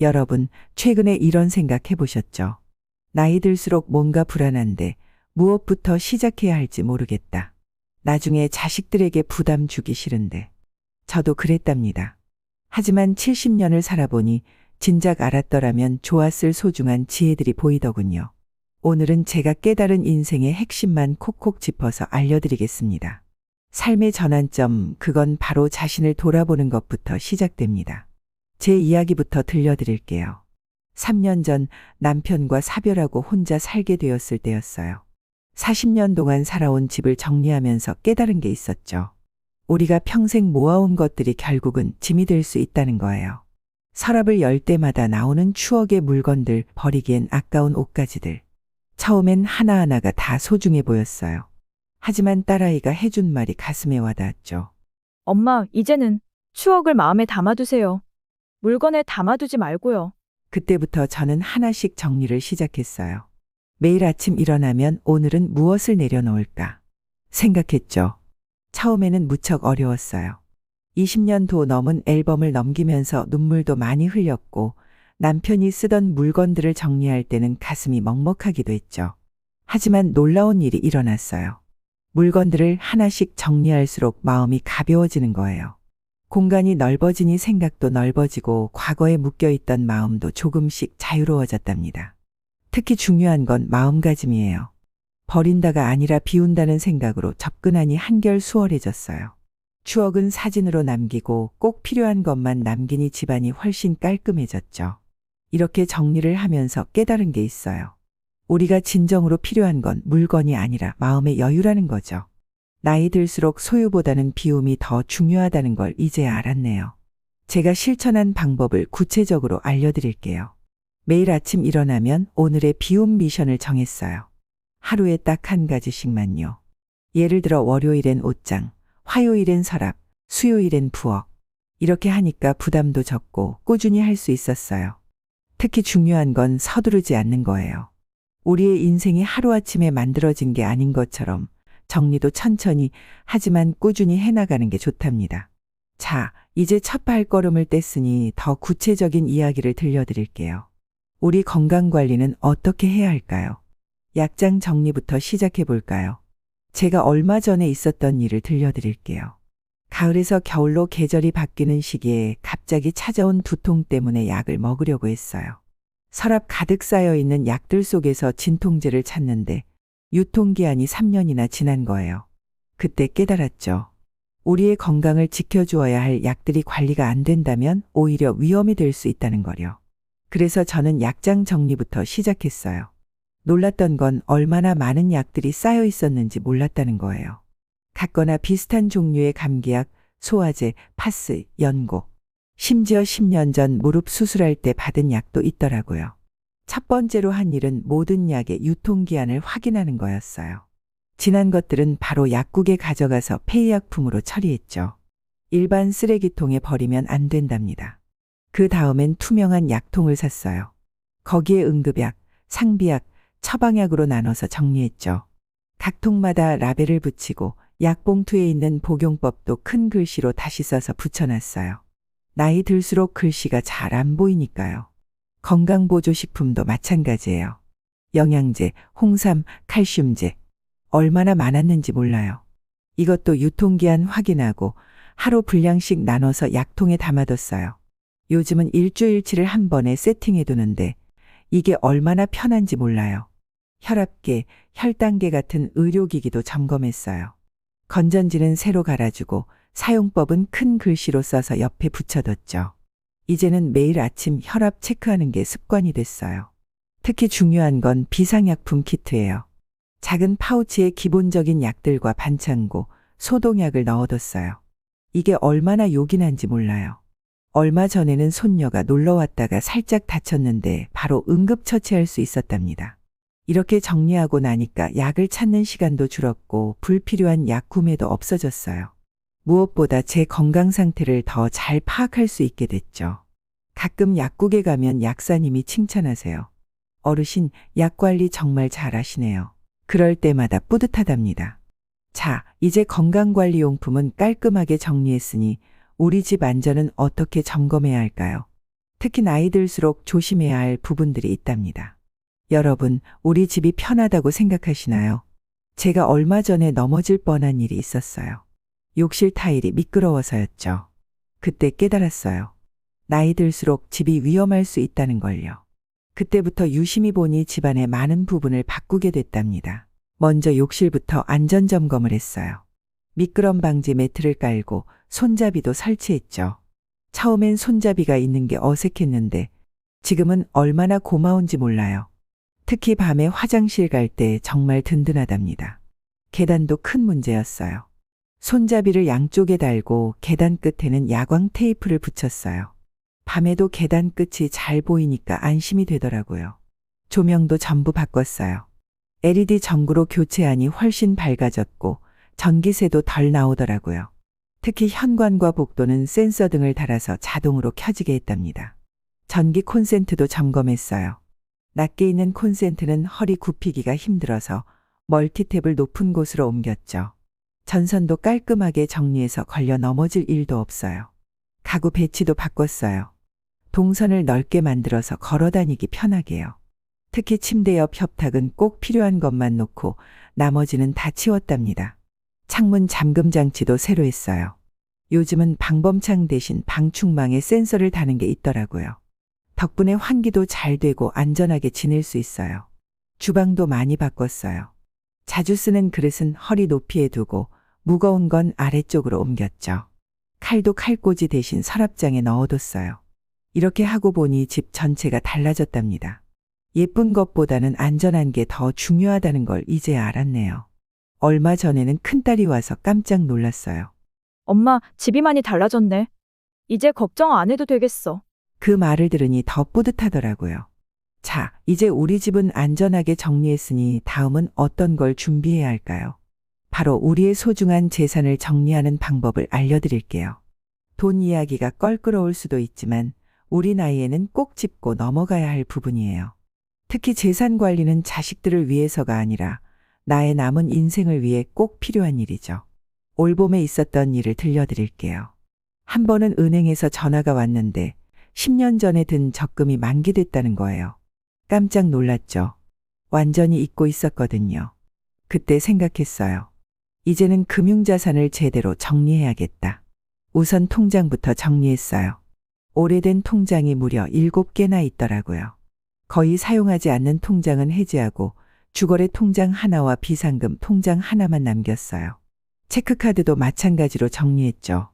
여러분, 최근에 이런 생각 해보셨죠? 나이 들수록 뭔가 불안한데 무엇부터 시작해야 할지 모르겠다. 나중에 자식들에게 부담 주기 싫은데. 저도 그랬답니다. 하지만 70년을 살아보니 진작 알았더라면 좋았을 소중한 지혜들이 보이더군요. 오늘은 제가 깨달은 인생의 핵심만 콕콕 짚어서 알려드리겠습니다. 삶의 전환점, 그건 바로 자신을 돌아보는 것부터 시작됩니다. 제 이야기부터 들려드릴게요. 3년 전 남편과 사별하고 혼자 살게 되었을 때였어요. 40년 동안 살아온 집을 정리하면서 깨달은 게 있었죠. 우리가 평생 모아온 것들이 결국은 짐이 될 수 있다는 거예요. 서랍을 열 때마다 나오는 추억의 물건들, 버리기엔 아까운 옷가지들. 처음엔 하나하나가 다 소중해 보였어요. 하지만 딸아이가 해준 말이 가슴에 와닿았죠. 엄마, 이제는 추억을 마음에 담아두세요. 물건에 담아두지 말고요. 그때부터 저는 하나씩 정리를 시작했어요. 매일 아침 일어나면 오늘은 무엇을 내려놓을까 생각했죠. 처음에는 무척 어려웠어요. 20년도 넘은 앨범을 넘기면서 눈물도 많이 흘렸고 남편이 쓰던 물건들을 정리할 때는 가슴이 먹먹하기도 했죠. 하지만 놀라운 일이 일어났어요. 물건들을 하나씩 정리할수록 마음이 가벼워지는 거예요. 공간이 넓어지니 생각도 넓어지고 과거에 묶여있던 마음도 조금씩 자유로워졌답니다. 특히 중요한 건 마음가짐이에요. 버린다가 아니라 비운다는 생각으로 접근하니 한결 수월해졌어요. 추억은 사진으로 남기고 꼭 필요한 것만 남기니 집안이 훨씬 깔끔해졌죠. 이렇게 정리를 하면서 깨달은 게 있어요. 우리가 진정으로 필요한 건 물건이 아니라 마음의 여유라는 거죠. 나이 들수록 소유보다는 비움이 더 중요하다는 걸 이제야 알았네요. 제가 실천한 방법을 구체적으로 알려드릴게요. 매일 아침 일어나면 오늘의 비움 미션을 정했어요. 하루에 딱 한 가지씩만요. 예를 들어 월요일엔 옷장, 화요일엔 서랍, 수요일엔 부엌. 이렇게 하니까 부담도 적고 꾸준히 할 수 있었어요. 특히 중요한 건 서두르지 않는 거예요. 우리의 인생이 하루아침에 만들어진 게 아닌 것처럼 정리도 천천히 하지만 꾸준히 해나가는 게 좋답니다. 자, 이제 첫 발걸음을 뗐으니 더 구체적인 이야기를 들려드릴게요. 우리 건강관리는 어떻게 해야 할까요? 약장 정리부터 시작해 볼까요? 제가 얼마 전에 있었던 일을 들려드릴게요. 가을에서 겨울로 계절이 바뀌는 시기에 갑자기 찾아온 두통 때문에 약을 먹으려고 했어요. 서랍 가득 쌓여 있는 약들 속에서 진통제를 찾는데 유통기한이 3년이나 지난 거예요. 그때 깨달았죠. 우리의 건강을 지켜주어야 할 약들이 관리가 안 된다면 오히려 위험이 될 수 있다는 거요. 그래서 저는 약장 정리부터 시작했어요. 놀랐던 건 얼마나 많은 약들이 쌓여 있었는지 몰랐다는 거예요. 같거나 비슷한 종류의 감기약, 소화제, 파스, 연고. 심지어 10년 전 무릎 수술할 때 받은 약도 있더라고요. 첫 번째로 한 일은 모든 약의 유통기한을 확인하는 거였어요. 지난 것들은 바로 약국에 가져가서 폐의약품으로 처리했죠. 일반 쓰레기통에 버리면 안 된답니다. 그 다음엔 투명한 약통을 샀어요. 거기에 응급약, 상비약, 처방약으로 나눠서 정리했죠. 각 통마다 라벨을 붙이고 약봉투에 있는 복용법도 큰 글씨로 다시 써서 붙여놨어요. 나이 들수록 글씨가 잘 안 보이니까요. 건강보조식품도 마찬가지예요. 영양제, 홍삼, 칼슘제. 얼마나 많았는지 몰라요. 이것도 유통기한 확인하고 하루 분량씩 나눠서 약통에 담아뒀어요. 요즘은 일주일치를 한 번에 세팅해두는데 이게 얼마나 편한지 몰라요. 혈압계, 혈당계 같은 의료기기도 점검했어요. 건전지는 새로 갈아주고 사용법은 큰 글씨로 써서 옆에 붙여뒀죠. 이제는 매일 아침 혈압 체크하는 게 습관이 됐어요. 특히 중요한 건 비상약품 키트예요. 작은 파우치에 기본적인 약들과 반창고, 소독약을 넣어뒀어요. 이게 얼마나 요긴한지 몰라요. 얼마 전에는 손녀가 놀러 왔다가 살짝 다쳤는데 바로 응급처치할 수 있었답니다. 이렇게 정리하고 나니까 약을 찾는 시간도 줄었고 불필요한 약 구매도 없어졌어요. 무엇보다 제 건강 상태를 더 잘 파악할 수 있게 됐죠. 가끔 약국에 가면 약사님이 칭찬하세요. 어르신, 약 관리 정말 잘하시네요. 그럴 때마다 뿌듯하답니다. 자, 이제 건강관리용품은 깔끔하게 정리했으니 우리 집 안전은 어떻게 점검해야 할까요? 특히 나이 들수록 조심해야 할 부분들이 있답니다. 여러분, 우리 집이 편하다고 생각하시나요? 제가 얼마 전에 넘어질 뻔한 일이 있었어요. 욕실 타일이 미끄러워서였죠. 그때 깨달았어요. 나이 들수록 집이 위험할 수 있다는 걸요. 그때부터 유심히 보니 집안의 많은 부분을 바꾸게 됐답니다. 먼저 욕실부터 안전점검을 했어요. 미끄럼 방지 매트를 깔고 손잡이도 설치했죠. 처음엔 손잡이가 있는 게 어색했는데 지금은 얼마나 고마운지 몰라요. 특히 밤에 화장실 갈 때 정말 든든하답니다. 계단도 큰 문제였어요. 손잡이를 양쪽에 달고 계단 끝에는 야광 테이프를 붙였어요. 밤에도 계단 끝이 잘 보이니까 안심이 되더라고요. 조명도 전부 바꿨어요. LED 전구로 교체하니 훨씬 밝아졌고 전기세도 덜 나오더라고요. 특히 현관과 복도는 센서 등을 달아서 자동으로 켜지게 했답니다. 전기 콘센트도 점검했어요. 낮게 있는 콘센트는 허리 굽히기가 힘들어서 멀티탭을 높은 곳으로 옮겼죠. 전선도 깔끔하게 정리해서 걸려 넘어질 일도 없어요. 가구 배치도 바꿨어요. 동선을 넓게 만들어서 걸어 다니기 편하게요. 특히 침대 옆 협탁은 꼭 필요한 것만 놓고 나머지는 다 치웠답니다. 창문 잠금 장치도 새로 했어요. 요즘은 방범창 대신 방충망에 센서를 다는 게 있더라고요. 덕분에 환기도 잘 되고 안전하게 지낼 수 있어요. 주방도 많이 바꿨어요. 자주 쓰는 그릇은 허리 높이에 두고 무거운 건 아래쪽으로 옮겼죠. 칼도 칼꽂이 대신 서랍장에 넣어뒀어요. 이렇게 하고 보니 집 전체가 달라졌답니다. 예쁜 것보다는 안전한 게 더 중요하다는 걸 이제 알았네요. 얼마 전에는 큰딸이 와서 깜짝 놀랐어요. 엄마, 집이 많이 달라졌네. 이제 걱정 안 해도 되겠어. 그 말을 들으니 더 뿌듯하더라고요. 자, 이제 우리 집은 안전하게 정리했으니 다음은 어떤 걸 준비해야 할까요? 바로 우리의 소중한 재산을 정리하는 방법을 알려드릴게요. 돈 이야기가 껄끄러울 수도 있지만 우리 나이에는 꼭 짚고 넘어가야 할 부분이에요. 특히 재산 관리는 자식들을 위해서가 아니라 나의 남은 인생을 위해 꼭 필요한 일이죠. 올봄에 있었던 일을 들려드릴게요. 한 번은 은행에서 전화가 왔는데 10년 전에 든 적금이 만기됐다는 거예요. 깜짝 놀랐죠. 완전히 잊고 있었거든요. 그때 생각했어요. 이제는 금융자산을 제대로 정리해야겠다. 우선 통장부터 정리했어요. 오래된 통장이 무려 7개나 있더라고요. 거의 사용하지 않는 통장은 해지하고 주거래 통장 하나와 비상금 통장 하나만 남겼어요. 체크카드도 마찬가지로 정리했죠.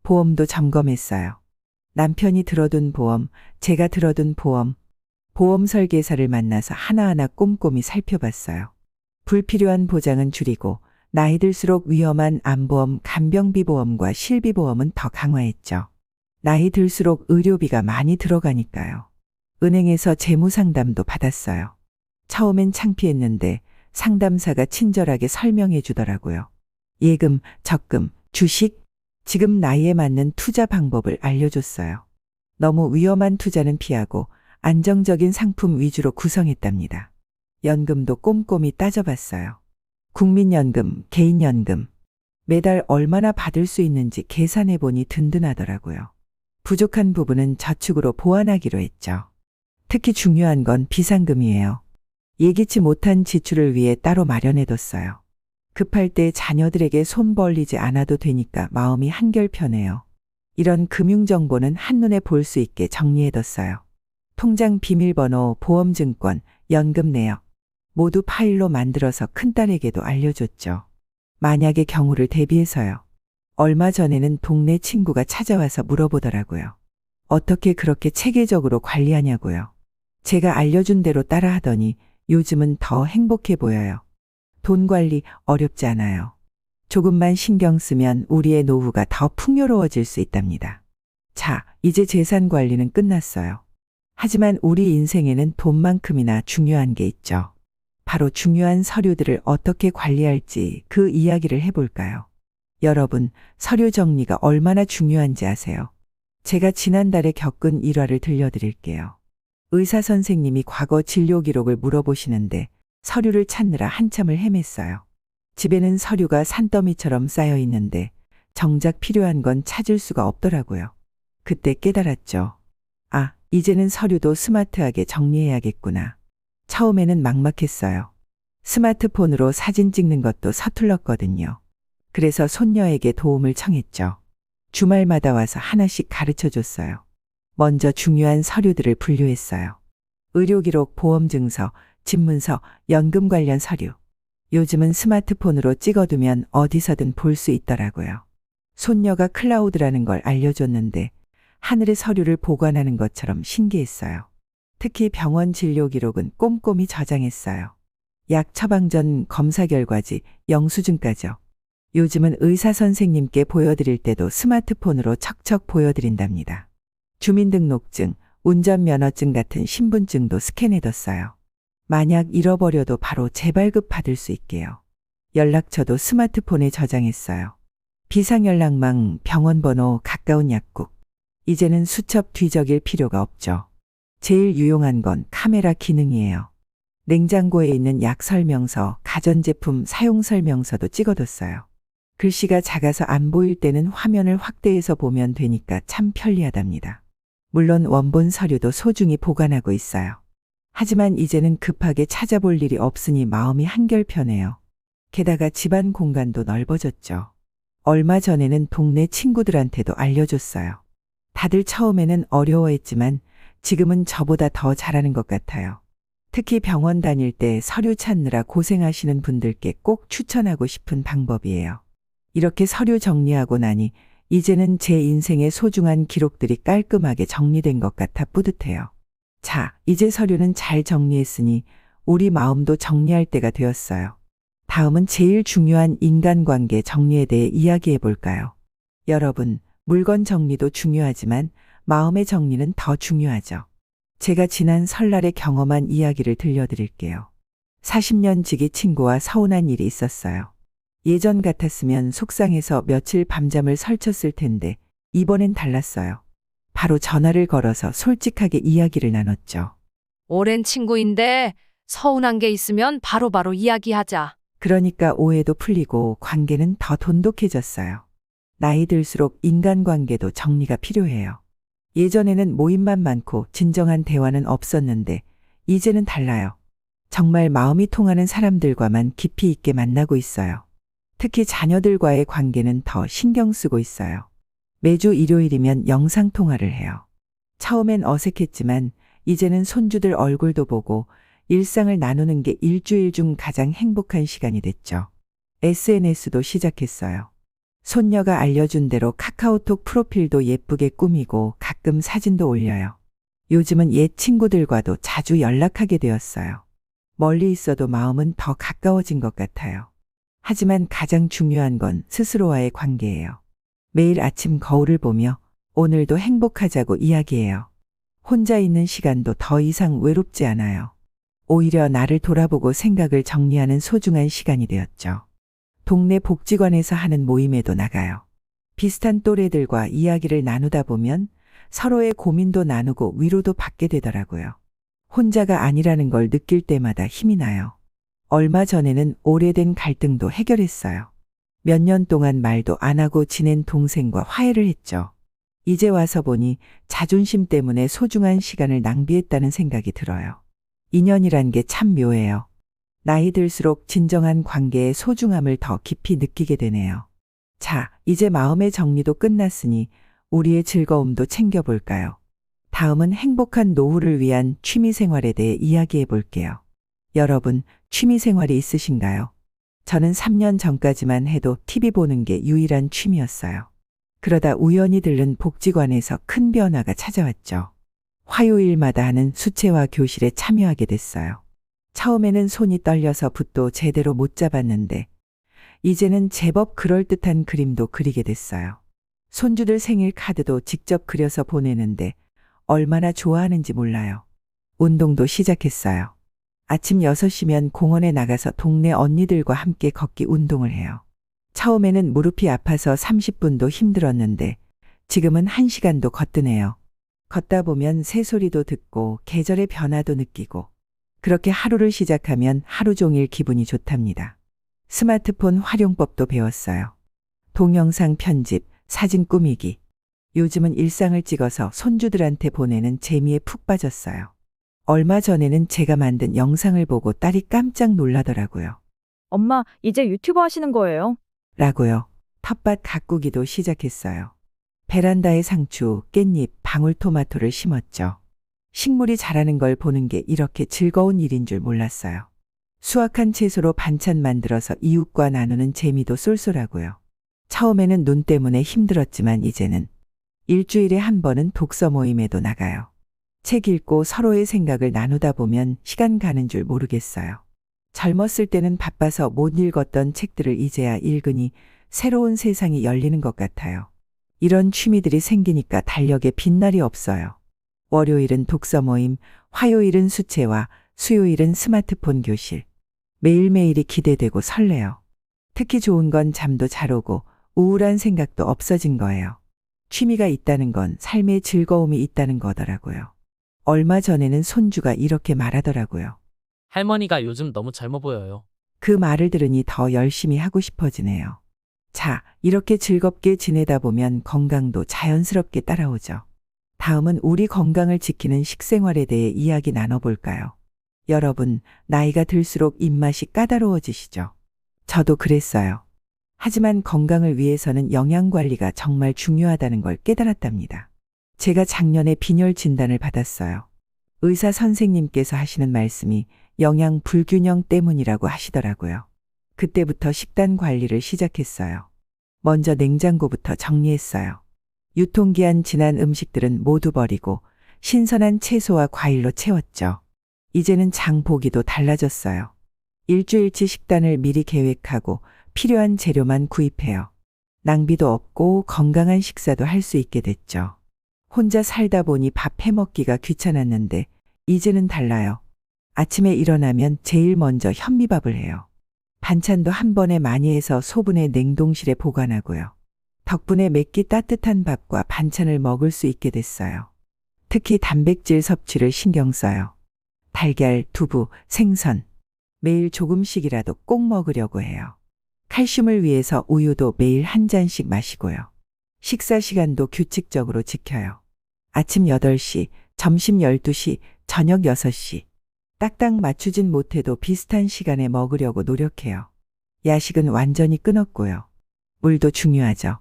보험도 점검했어요. 남편이 들어둔 보험, 제가 들어둔 보험, 보험 설계사를 만나서 하나하나 꼼꼼히 살펴봤어요. 불필요한 보장은 줄이고 나이 들수록 위험한 암보험, 간병비보험과 실비보험은 더 강화했죠. 나이 들수록 의료비가 많이 들어가니까요. 은행에서 재무상담도 받았어요. 처음엔 창피했는데 상담사가 친절하게 설명해 주더라고요. 예금, 적금, 주식, 지금 나이에 맞는 투자 방법을 알려줬어요. 너무 위험한 투자는 피하고 안정적인 상품 위주로 구성했답니다. 연금도 꼼꼼히 따져봤어요. 국민연금, 개인연금, 매달 얼마나 받을 수 있는지 계산해보니 든든하더라고요. 부족한 부분은 저축으로 보완하기로 했죠. 특히 중요한 건 비상금이에요. 예기치 못한 지출을 위해 따로 마련해뒀어요. 급할 때 자녀들에게 손 벌리지 않아도 되니까 마음이 한결 편해요. 이런 금융정보는 한눈에 볼 수 있게 정리해뒀어요. 통장 비밀번호, 보험증권, 연금 내역 모두 파일로 만들어서 큰딸에게도 알려줬죠. 만약의 경우를 대비해서요. 얼마 전에는 동네 친구가 찾아와서 물어보더라고요. 어떻게 그렇게 체계적으로 관리하냐고요. 제가 알려준 대로 따라하더니 요즘은 더 행복해 보여요. 돈 관리 어렵지 않아요. 조금만 신경 쓰면 우리의 노후가 더 풍요로워질 수 있답니다. 자, 이제 재산 관리는 끝났어요. 하지만 우리 인생에는 돈만큼이나 중요한 게 있죠. 바로 중요한 서류들을 어떻게 관리할지 그 이야기를 해볼까요? 여러분, 서류 정리가 얼마나 중요한지 아세요? 제가 지난달에 겪은 일화를 들려드릴게요. 의사 선생님이 과거 진료 기록을 물어보시는데 서류를 찾느라 한참을 헤맸어요. 집에는 서류가 산더미처럼 쌓여 있는데 정작 필요한 건 찾을 수가 없더라고요. 그때 깨달았죠. 아, 이제는 서류도 스마트하게 정리해야겠구나. 처음에는 막막했어요. 스마트폰으로 사진 찍는 것도 서툴렀거든요. 그래서 손녀에게 도움을 청했죠. 주말마다 와서 하나씩 가르쳐 줬어요. 먼저 중요한 서류들을 분류했어요. 의료기록, 보험증서, 집문서, 연금 관련 서류. 요즘은 스마트폰으로 찍어두면 어디서든 볼 수 있더라고요. 손녀가 클라우드라는 걸 알려줬는데 하늘의 서류를 보관하는 것처럼 신기했어요. 특히 병원 진료 기록은 꼼꼼히 저장했어요. 약 처방 전 검사 결과지, 영수증까지요. 요즘은 의사 선생님께 보여드릴 때도 스마트폰으로 척척 보여드린답니다. 주민등록증, 운전면허증 같은 신분증도 스캔해뒀어요. 만약 잃어버려도 바로 재발급 받을 수 있게요. 연락처도 스마트폰에 저장했어요. 비상연락망, 병원번호, 가까운 약국. 이제는 수첩 뒤적일 필요가 없죠. 제일 유용한 건 카메라 기능이에요. 냉장고에 있는 약 설명서, 가전제품 사용 설명서도 찍어뒀어요. 글씨가 작아서 안 보일 때는 화면을 확대해서 보면 되니까 참 편리하답니다. 물론 원본 서류도 소중히 보관하고 있어요. 하지만 이제는 급하게 찾아볼 일이 없으니 마음이 한결 편해요. 게다가 집안 공간도 넓어졌죠. 얼마 전에는 동네 친구들한테도 알려줬어요. 다들 처음에는 어려워했지만 지금은 저보다 더 잘하는 것 같아요. 특히 병원 다닐 때 서류 찾느라 고생하시는 분들께 꼭 추천하고 싶은 방법이에요. 이렇게 서류 정리하고 나니 이제는 제 인생의 소중한 기록들이 깔끔하게 정리된 것 같아 뿌듯해요. 자, 이제 서류는 잘 정리했으니 우리 마음도 정리할 때가 되었어요. 다음은 제일 중요한 인간관계 정리에 대해 이야기해 볼까요? 여러분, 물건 정리도 중요하지만 마음의 정리는 더 중요하죠. 제가 지난 설날에 경험한 이야기를 들려드릴게요. 40년 지기 친구와 서운한 일이 있었어요. 예전 같았으면 속상해서 며칠 밤잠을 설쳤을 텐데 이번엔 달랐어요. 바로 전화를 걸어서 솔직하게 이야기를 나눴죠. 오랜 친구인데 서운한 게 있으면 바로바로 이야기하자. 그러니까 오해도 풀리고 관계는 더 돈독해졌어요. 나이 들수록 인간관계도 정리가 필요해요. 예전에는 모임만 많고 진정한 대화는 없었는데 이제는 달라요. 정말 마음이 통하는 사람들과만 깊이 있게 만나고 있어요. 특히 자녀들과의 관계는 더 신경 쓰고 있어요. 매주 일요일이면 영상통화를 해요. 처음엔 어색했지만 이제는 손주들 얼굴도 보고 일상을 나누는 게 일주일 중 가장 행복한 시간이 됐죠. SNS도 시작했어요. 손녀가 알려준 대로 카카오톡 프로필도 예쁘게 꾸미고 가끔 사진도 올려요. 요즘은 옛 친구들과도 자주 연락하게 되었어요. 멀리 있어도 마음은 더 가까워진 것 같아요. 하지만 가장 중요한 건 스스로와의 관계예요. 매일 아침 거울을 보며 오늘도 행복하자고 이야기해요. 혼자 있는 시간도 더 이상 외롭지 않아요. 오히려 나를 돌아보고 생각을 정리하는 소중한 시간이 되었죠. 동네 복지관에서 하는 모임에도 나가요. 비슷한 또래들과 이야기를 나누다 보면 서로의 고민도 나누고 위로도 받게 되더라고요. 혼자가 아니라는 걸 느낄 때마다 힘이 나요. 얼마 전에는 오래된 갈등도 해결했어요. 몇 년 동안 말도 안 하고 지낸 동생과 화해를 했죠. 이제 와서 보니 자존심 때문에 소중한 시간을 낭비했다는 생각이 들어요. 인연이란 게 참 묘해요. 나이 들수록 진정한 관계의 소중함을 더 깊이 느끼게 되네요. 자, 이제 마음의 정리도 끝났으니 우리의 즐거움도 챙겨볼까요? 다음은 행복한 노후를 위한 취미생활에 대해 이야기해 볼게요. 여러분, 취미생활이 있으신가요? 저는 3년 전까지만 해도 TV 보는 게 유일한 취미였어요. 그러다 우연히 들른 복지관에서 큰 변화가 찾아왔죠. 화요일마다 하는 수채화 교실에 참여하게 됐어요. 처음에는 손이 떨려서 붓도 제대로 못 잡았는데 이제는 제법 그럴듯한 그림도 그리게 됐어요. 손주들 생일 카드도 직접 그려서 보내는데 얼마나 좋아하는지 몰라요. 운동도 시작했어요. 아침 6시면 공원에 나가서 동네 언니들과 함께 걷기 운동을 해요. 처음에는 무릎이 아파서 30분도 힘들었는데 지금은 1시간도 거뜬해요. 걷다 보면 새소리도 듣고 계절의 변화도 느끼고 그렇게 하루를 시작하면 하루 종일 기분이 좋답니다. 스마트폰 활용법도 배웠어요. 동영상 편집, 사진 꾸미기. 요즘은 일상을 찍어서 손주들한테 보내는 재미에 푹 빠졌어요. 얼마 전에는 제가 만든 영상을 보고 딸이 깜짝 놀라더라고요. 엄마, 이제 유튜버 하시는 거예요? 라고요. 텃밭 가꾸기도 시작했어요. 베란다에 상추, 깻잎, 방울토마토를 심었죠. 식물이 자라는 걸 보는 게 이렇게 즐거운 일인 줄 몰랐어요. 수확한 채소로 반찬 만들어서 이웃과 나누는 재미도 쏠쏠하고요. 처음에는 눈 때문에 힘들었지만 이제는 일주일에 한 번은 독서 모임에도 나가요. 책 읽고 서로의 생각을 나누다 보면 시간 가는 줄 모르겠어요. 젊었을 때는 바빠서 못 읽었던 책들을 이제야 읽으니 새로운 세상이 열리는 것 같아요. 이런 취미들이 생기니까 달력에 빈날이 없어요. 월요일은 독서 모임, 화요일은 수채화, 수요일은 스마트폰 교실. 매일매일이 기대되고 설레요. 특히 좋은 건 잠도 잘 오고 우울한 생각도 없어진 거예요. 취미가 있다는 건 삶의 즐거움이 있다는 거더라고요. 얼마 전에는 손주가 이렇게 말하더라고요. 할머니가 요즘 너무 젊어 보여요. 그 말을 들으니 더 열심히 하고 싶어지네요. 자, 이렇게 즐겁게 지내다 보면 건강도 자연스럽게 따라오죠. 다음은 우리 건강을 지키는 식생활에 대해 이야기 나눠볼까요? 여러분, 나이가 들수록 입맛이 까다로워지시죠? 저도 그랬어요. 하지만 건강을 위해서는 영양 관리가 정말 중요하다는 걸 깨달았답니다. 제가 작년에 빈혈 진단을 받았어요. 의사 선생님께서 하시는 말씀이 영양 불균형 때문이라고 하시더라고요. 그때부터 식단 관리를 시작했어요. 먼저 냉장고부터 정리했어요. 유통기한 지난 음식들은 모두 버리고 신선한 채소와 과일로 채웠죠. 이제는 장 보기도 달라졌어요. 일주일치 식단을 미리 계획하고 필요한 재료만 구입해요. 낭비도 없고 건강한 식사도 할 수 있게 됐죠. 혼자 살다 보니 밥 해먹기가 귀찮았는데 이제는 달라요. 아침에 일어나면 제일 먼저 현미밥을 해요. 반찬도 한 번에 많이 해서 소분해 냉동실에 보관하고요. 덕분에 맵기 따뜻한 밥과 반찬을 먹을 수 있게 됐어요. 특히 단백질 섭취를 신경 써요. 달걀, 두부, 생선. 매일 조금씩이라도 꼭 먹으려고 해요. 칼슘을 위해서 우유도 매일 한 잔씩 마시고요. 식사 시간도 규칙적으로 지켜요. 아침 8시, 점심 12시, 저녁 6시. 딱딱 맞추진 못해도 비슷한 시간에 먹으려고 노력해요. 야식은 완전히 끊었고요. 물도 중요하죠.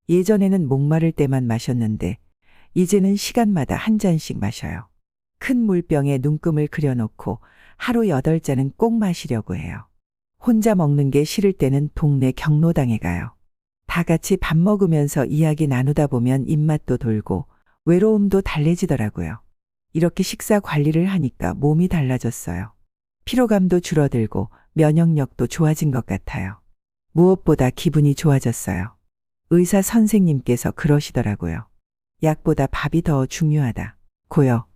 예전에는 목마를 때만 마셨는데 이제는 시간마다 한 잔씩 마셔요. 큰 물병에 눈금을 그려놓고 하루 8잔은 꼭 마시려고 해요. 혼자 먹는 게 싫을 때는 동네 경로당에 가요. 다 같이 밥 먹으면서 이야기 나누다 보면 입맛도 돌고 외로움도 달래지더라고요. 이렇게 식사 관리를 하니까 몸이 달라졌어요. 피로감도 줄어들고 면역력도 좋아진 것 같아요. 무엇보다 기분이 좋아졌어요. 의사 선생님께서 그러시더라고요. 약보다 밥이 더 중요하다. 고요.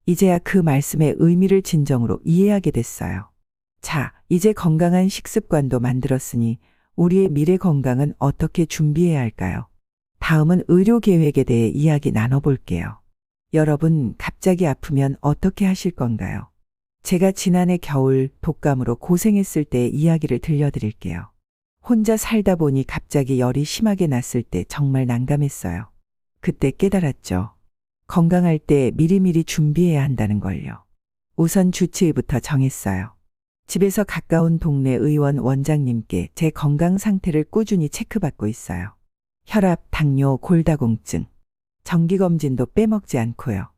이제야 그 말씀의 의미를 진정으로 이해하게 됐어요. 자, 이제 건강한 식습관도 만들었으니 우리의 미래 건강은 어떻게 준비해야 할까요? 다음은 의료 계획에 대해 이야기 나눠볼게요. 여러분, 갑자기 아프면 어떻게 하실 건가요? 제가 지난해 겨울 독감으로 고생했을 때의 이야기를 들려드릴게요. 혼자 살다 보니 갑자기 열이 심하게 났을 때 정말 난감했어요. 그때 깨달았죠. 건강할 때 미리미리 준비해야 한다는 걸요. 우선 주치의부터 정했어요. 집에서 가까운 동네 의원 원장님께 제 건강 상태를 꾸준히 체크받고 있어요. 혈압, 당뇨, 골다공증, 정기검진도 빼먹지 않고요.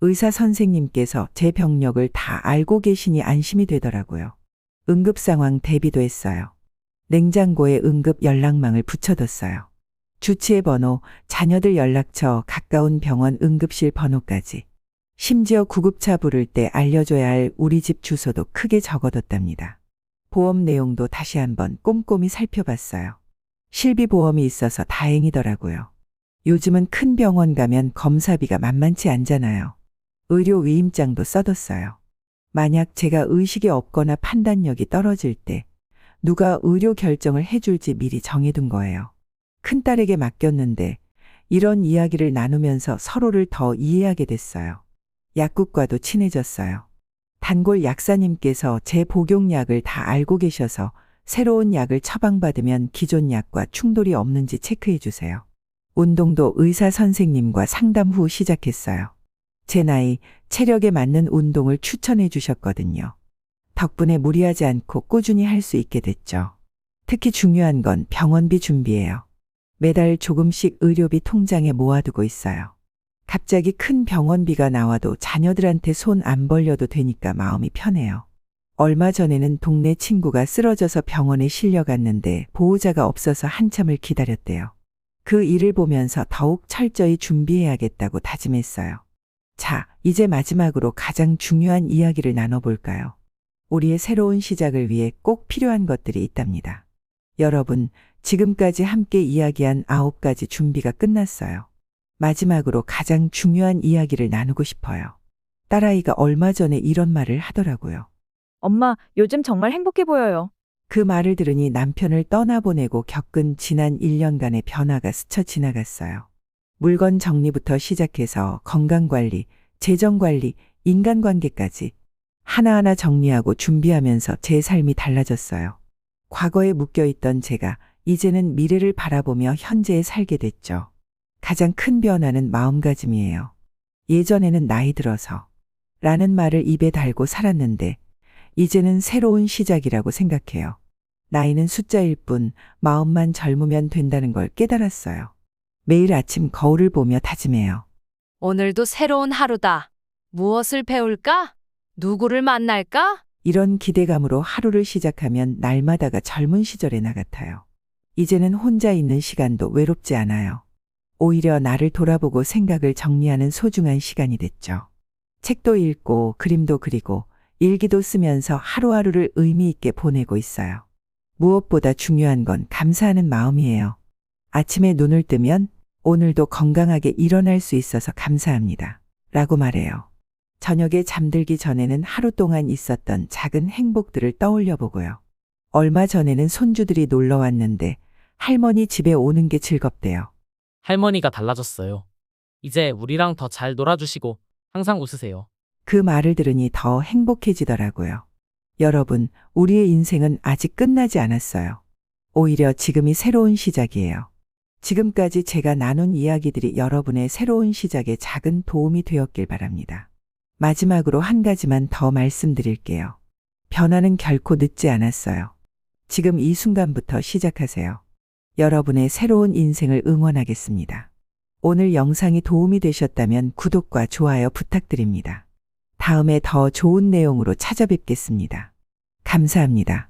의사 선생님께서 제 병력을 다 알고 계시니 안심이 되더라고요. 응급 상황 대비도 했어요. 냉장고에 응급 연락망을 붙여뒀어요. 주치의 번호, 자녀들 연락처, 가까운 병원 응급실 번호까지. 심지어 구급차 부를 때 알려줘야 할 우리 집 주소도 크게 적어뒀답니다. 보험 내용도 다시 한번 꼼꼼히 살펴봤어요. 실비보험이 있어서 다행이더라고요. 요즘은 큰 병원 가면 검사비가 만만치 않잖아요. 의료 위임장도 써뒀어요. 만약 제가 의식이 없거나 판단력이 떨어질 때 누가 의료 결정을 해줄지 미리 정해둔 거예요. 큰딸에게 맡겼는데 이런 이야기를 나누면서 서로를 더 이해하게 됐어요. 약국과도 친해졌어요. 단골 약사님께서 제 복용약을 다 알고 계셔서 새로운 약을 처방받으면 기존 약과 충돌이 없는지 체크해 주세요. 운동도 의사 선생님과 상담 후 시작했어요. 제 나이, 체력에 맞는 운동을 추천해 주셨거든요. 덕분에 무리하지 않고 꾸준히 할 수 있게 됐죠. 특히 중요한 건 병원비 준비예요. 매달 조금씩 의료비 통장에 모아두고 있어요. 갑자기 큰 병원비가 나와도 자녀들한테 손 안 벌려도 되니까 마음이 편해요. 얼마 전에는 동네 친구가 쓰러져서 병원에 실려갔는데 보호자가 없어서 한참을 기다렸대요. 그 일을 보면서 더욱 철저히 준비해야겠다고 다짐했어요. 자, 이제 마지막으로 가장 중요한 이야기를 나눠볼까요? 우리의 새로운 시작을 위해 꼭 필요한 것들이 있답니다. 여러분, 지금까지 함께 이야기한 9가지 준비가 끝났어요. 마지막으로 가장 중요한 이야기를 나누고 싶어요. 딸아이가 얼마 전에 이런 말을 하더라고요. 엄마, 요즘 정말 행복해 보여요. 그 말을 들으니 남편을 떠나보내고 겪은 지난 1년간의 변화가 스쳐 지나갔어요. 물건 정리부터 시작해서 건강관리, 재정관리, 인간관계까지 하나하나 정리하고 준비하면서 제 삶이 달라졌어요. 과거에 묶여있던 제가 이제는 미래를 바라보며 현재에 살게 됐죠. 가장 큰 변화는 마음가짐이에요. 예전에는 나이 들어서 라는 말을 입에 달고 살았는데 이제는 새로운 시작이라고 생각해요. 나이는 숫자일 뿐 마음만 젊으면 된다는 걸 깨달았어요. 매일 아침 거울을 보며 다짐해요. 오늘도 새로운 하루다. 무엇을 배울까? 누구를 만날까? 이런 기대감으로 하루를 시작하면 날마다가 젊은 시절에 나 같아요. 이제는 혼자 있는 시간도 외롭지 않아요. 오히려 나를 돌아보고 생각을 정리하는 소중한 시간이 됐죠. 책도 읽고 그림도 그리고 일기도 쓰면서 하루하루를 의미 있게 보내고 있어요. 무엇보다 중요한 건 감사하는 마음이에요. 아침에 눈을 뜨면 오늘도 건강하게 일어날 수 있어서 감사합니다. 라고 말해요. 저녁에 잠들기 전에는 하루 동안 있었던 작은 행복들을 떠올려 보고요. 얼마 전에는 손주들이 놀러 왔는데 할머니 집에 오는 게 즐겁대요. 할머니가 달라졌어요. 이제 우리랑 더 잘 놀아주시고 항상 웃으세요. 그 말을 들으니 더 행복해지더라고요. 여러분, 우리의 인생은 아직 끝나지 않았어요. 오히려 지금이 새로운 시작이에요. 지금까지 제가 나눈 이야기들이 여러분의 새로운 시작에 작은 도움이 되었길 바랍니다. 마지막으로 한 가지만 더 말씀드릴게요. 변화는 결코 늦지 않았어요. 지금 이 순간부터 시작하세요. 여러분의 새로운 인생을 응원하겠습니다. 오늘 영상이 도움이 되셨다면 구독과 좋아요 부탁드립니다. 다음에 더 좋은 내용으로 찾아뵙겠습니다. 감사합니다.